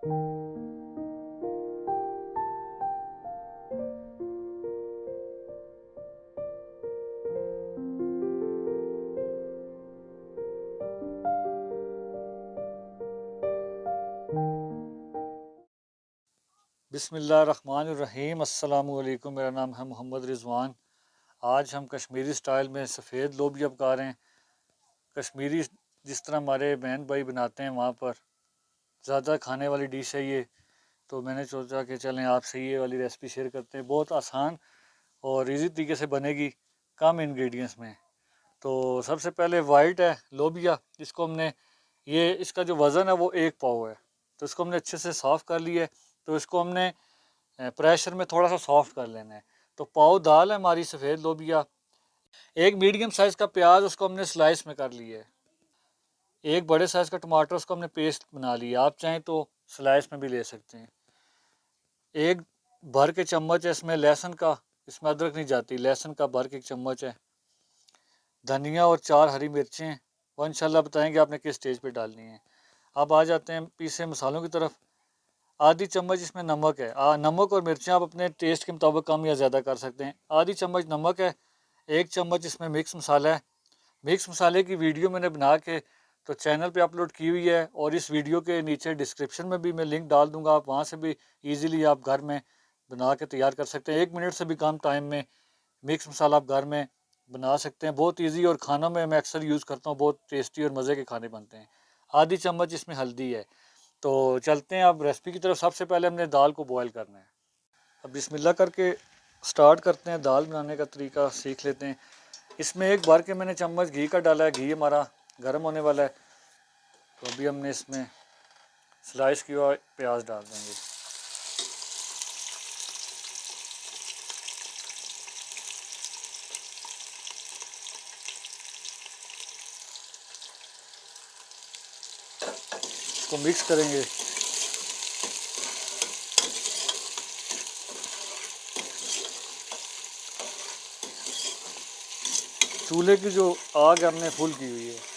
बिस्मिल्लाहिर्रहमानिर्रहीम। अस्सलामुअलैकुम। मेरा नाम है मोहम्मद रिज़वान। आज हम कश्मीरी स्टाइल में सफ़ेद लोबिया पका रहे हैं। कश्मीरी जिस तरह हमारे बहन भाई बनाते हैं वहाँ पर ज़्यादा खाने वाली डिश है ये, तो मैंने सोचा कि चलें आपसे ये वाली रेसिपी शेयर करते हैं। बहुत आसान और इजी तरीके से बनेगी, कम इंग्रेडिएंट्स में। तो सबसे पहले वाइट है लोबिया, इसको हमने इसका जो वज़न है वो 1 पाव है, तो इसको हमने अच्छे से साफ़ कर लिया है। तो इसको हमने प्रेशर में थोड़ा सा सॉफ्ट कर लेना है। तो पाव दाल है हमारी सफ़ेद लोबिया। एक मीडियम साइज़ का प्याज, उसको हमने स्लाइस में कर लिया है। एक बड़े साइज़ का टमाटर, उसको हमने पेस्ट बना लिया। आप चाहें तो स्लाइस में भी ले सकते हैं। एक भर के चम्मच है इसमें लहसुन का, इसमें अदरक नहीं जाती, लहसुन का भर के एक चम्मच है। धनिया और 4 हरी मिर्चें, वो इंशाल्लाह बताएंगे आपने किस स्टेज पे डालनी है। अब आ जाते हैं पीसे मसालों की तरफ। आधी चम्मच इसमें नमक है। नमक और मिर्चें आप अपने टेस्ट के मुताबिक कम या ज़्यादा कर सकते हैं। आधी चम्मच नमक है। 1 चम्मच इसमें मिक्स मसाला है। मिक्स मसाले की वीडियो मैंने बना के तो चैनल पे अपलोड की हुई है, और इस वीडियो के नीचे डिस्क्रिप्शन में भी मैं लिंक डाल दूँगा। आप वहाँ से भी ईज़िली आप घर में बना के तैयार कर सकते हैं। 1 मिनट से भी कम टाइम में मिक्स मसाला आप घर में बना सकते हैं। बहुत ईजी, और खानों में मैं अक्सर यूज़ करता हूँ। बहुत टेस्टी और मज़े के खाने बनते हैं। आधी चम्मच इसमें हल्दी है। तो चलते हैं अब रेसिपी की तरफ। सबसे पहले हमने दाल को बॉयल करना है। अब बिस्मिल्लाह करके स्टार्ट करते हैं। दाल बनाने का तरीका सीख लेते हैं। इसमें एक बार के मैंने चम्मच घी का डाला है। घी हमारा गर्म होने वाला है, तो अभी हमने इसमें स्लाइस किया हुआ प्याज डाल देंगे। इसको मिक्स करेंगे। चूल्हे की जो आग हमने फुल की हुई है।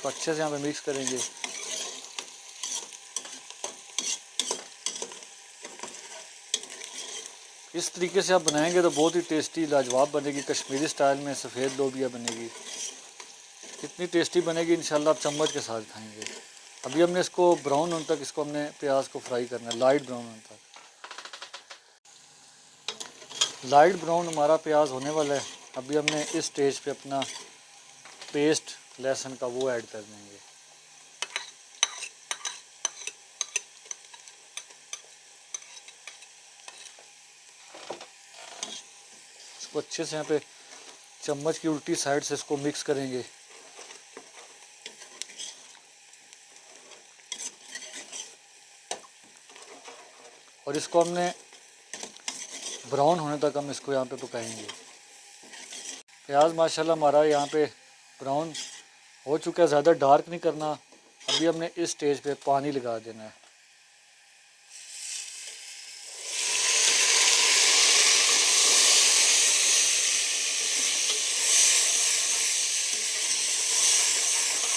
तो अच्छे से यहाँ पे मिक्स करेंगे। इस तरीके से आप बनाएंगे तो बहुत ही टेस्टी लाजवाब बनेगी। कश्मीरी स्टाइल में सफ़ेद लोबिया बनेगी। कितनी टेस्टी बनेगी इंशाल्लाह आप चम्मच के साथ खाएंगे। अभी हमने इसको ब्राउन होने तक, इसको हमने प्याज को फ्राई करना है, लाइट ब्राउन होने तक। लाइट ब्राउन हमारा प्याज होने वाला है। अभी हमने इस स्टेज पे अपना पेस्ट लहसुन का वो ऐड कर देंगे। इसको अच्छे से यहाँ पे चम्मच की उल्टी साइड से इसको मिक्स करेंगे। और इसको हमने ब्राउन होने तक हम इसको यहाँ पे पकाएंगे। प्याज माशाल्लाह हमारा यहाँ पे ब्राउन हो चुका है, ज़्यादा डार्क नहीं करना। अभी हमने इस स्टेज पे पानी लगा देना है।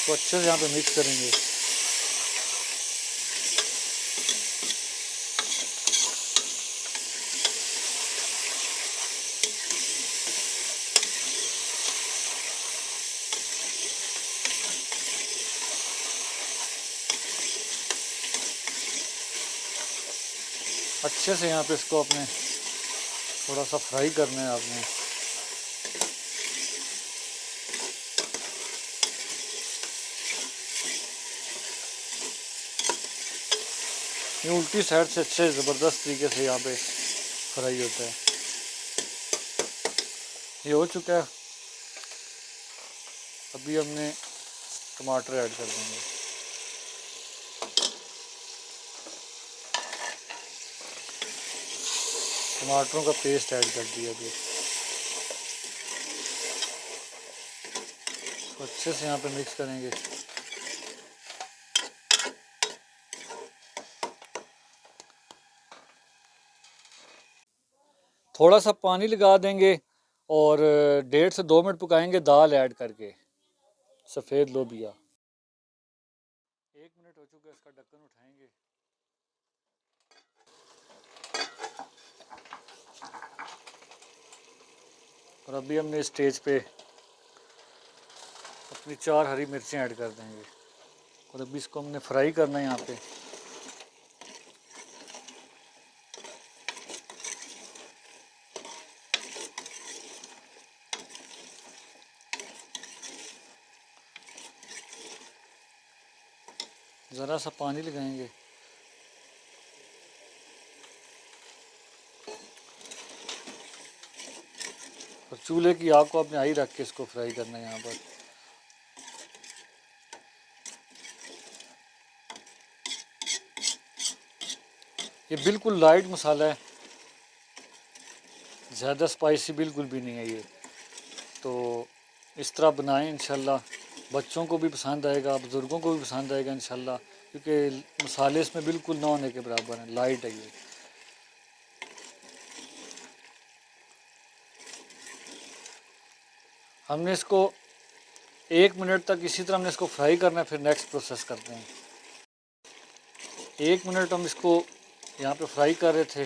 तो अच्छे से यहाँ पे मिक्स करेंगे। अच्छे से यहाँ पे इसको अपने थोड़ा सा फ्राई करना है आपने। ये उल्टी साइड से अच्छे ज़बरदस्त तरीके से यहाँ पे फ्राई होता है। ये हो चुका है। अभी हमने टमाटर ऐड कर देंगे। टमाटरों का पेस्ट ऐड कर दिया अभी। तो अच्छे से यहाँ पे मिक्स करेंगे। थोड़ा सा पानी लगा देंगे और 1.5 से 2 मिनट पकाएंगे दाल ऐड करके। सफ़ेद लोबिया। 1 मिनट हो चुका है, इसका ढक्कन उठाएंगे। और अभी हमने इस स्टेज पे अपनी 4 हरी मिर्चें ऐड कर देंगे और अभी इसको हमने फ्राई करना है यहाँ पे। ज़रा सा पानी लगाएंगे। और चूल्हे की आग को अपने हाई रख के इसको फ्राई करना है यहाँ पर। ये बिल्कुल लाइट मसाला है, ज़्यादा स्पाइसी बिल्कुल भी नहीं है ये। तो इस तरह बनाएं, इंशाल्लाह बच्चों को भी पसंद आएगा, बुज़ुर्गों को भी पसंद आएगा इंशाल्लाह, क्योंकि मसाले इसमें बिल्कुल ना होने के बराबर हैं, लाइट है ये। हमने इसको 1 मिनट तक इसी तरह हमने इसको फ्राई करना है, फिर नेक्स्ट प्रोसेस करते हैं। 1 मिनट हम इसको यहाँ पे फ्राई कर रहे थे।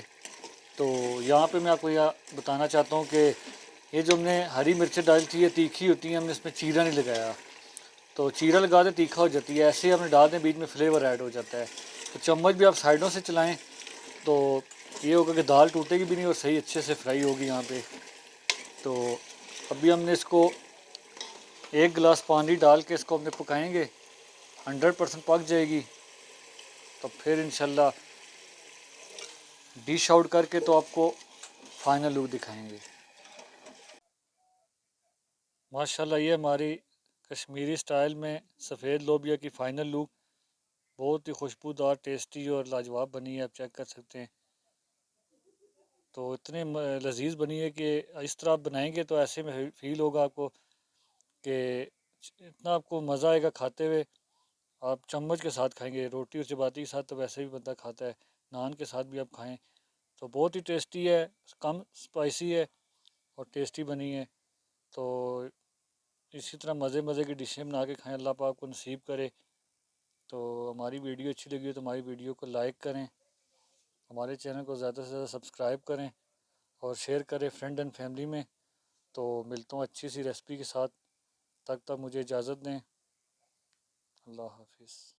तो यहाँ पे मैं आपको यह बताना चाहता हूँ कि ये जो हमने हरी मिर्चें डाली थी ये तीखी होती हैं, हमने इसमें चीरा नहीं लगाया। तो चीरा लगा दे तीखा हो जाती है, ऐसे ही हमने डाल दें, बीच में फ्लेवर ऐड हो जाता है। तो चम्मच भी आप साइडों से चलाएं तो ये होगा कि दाल टूटेगी भी नहीं और सही अच्छे से फ्राई होगी यहाँ पे। तो अभी हमने इसको 1 गिलास पानी डाल के इसको हमने पकाएंगे, 100% पक जाएगी तो फिर इंशाल्लाह डिश आउट करके तो आपको फाइनल लुक दिखाएंगे। माशाल्लाह ये हमारी कश्मीरी स्टाइल में सफ़ेद लोबिया की फ़ाइनल लुक बहुत ही खुशबूदार, टेस्टी और लाजवाब बनी है, आप चेक कर सकते हैं। तो इतने लजीज बनी है कि इस तरह आप बनाएंगे तो ऐसे में फ़ील होगा आपको कि इतना आपको मज़ा आएगा खाते हुए। आप चम्मच के साथ खाएंगे, रोटी और चपाती के साथ तो वैसे भी बंदा खाता है, नान के साथ भी आप खाएं तो बहुत ही टेस्टी है, कम स्पाइसी है और टेस्टी बनी है। तो इसी तरह मज़े मज़े की डिशें बना के खाएं, अल्लाह पाक को नसीब करे। तो हमारी वीडियो अच्छी लगी हो तो हमारी वीडियो को लाइक करें, हमारे चैनल को ज़्यादा से ज़्यादा सब्सक्राइब करें और शेयर करें फ्रेंड एंड फैमिली में। तो मिलता हूँ अच्छी सी रेसिपी के साथ, तब तक मुझे इजाज़त दें। अल्लाह हाफिज़।